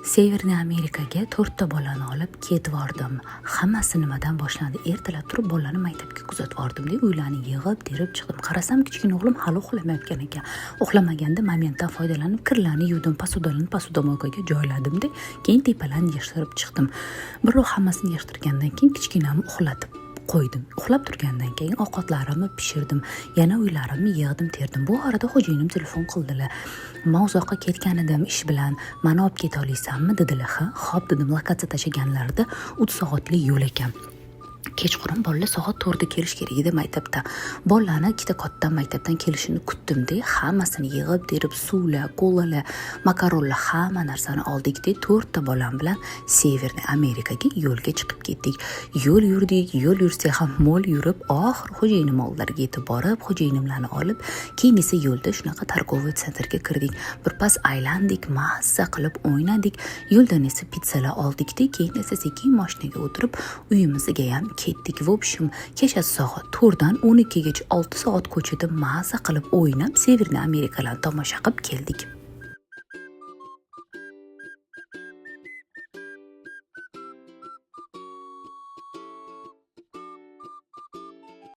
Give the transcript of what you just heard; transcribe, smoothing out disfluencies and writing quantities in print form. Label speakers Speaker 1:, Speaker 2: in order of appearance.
Speaker 1: Severniy Amerikaga 4 ta bolani olib ketvordim. Hammasi nimadan boshlandi? Ertalab turib bolani maktabga kuzatvordim deb uylarni yig'ib, terib chiqdim. Qarasam, kichkina o'g'lim hali uxlamayotgan ekan. Uxlamaganda momentdan foydalanib kirlarni yuvdim, posudamoykaga joyladim-da, keyin tepalarni yig'ishtirib chiqdim. Biroq hammasini yig'ishtirgandan keyin kichkinamni uxlatib qo'ydim. Uxlab turgandan keyin ovqatlarimni pishirdim, yana uylarimni yig'dim, terdim. Bu arada xo'jayinim telefon qildilar. Men uzoqqa ketgan edim ish bilan. Meni olib keta olaysanmi dedilar. Xo'p dedim, lokatsiya tashaganlarida 3 soatlik yo'l ekan. Kechqurun bolalar soat 4 da kelish kerak edi maktabdan. Bolalarni ikkita kattadan maktabdan kelishini kutdim-da, hammasini yig'ib, terib, suvlar, kolalar, makaronlar, hamma narsani oldik-da, 4 ta bolam bilan Severniy Amerikaga yo'lga chiqib ketdik. Yo'l yurdik, yo'l yursak ham mo'l yurib, oxir xo'jayinim oldilariga yetib borib, xo'jayinimlarni olib, keyin esa yo'lda shunaqa торговый sentrga kirdik. Birpas aylandik, mazza qilib o'ynadik. Yo'ldan esa pizzalar oldik-da, keyin esa sekin mashinaga o'tirib, uyimizga ham ketdik. В общем, kechasi soat 4 dan 12 gacha 6 soat ko'chada mazza qilib o'ynab, Severniy Amerikalarni tomosha qilib keldik.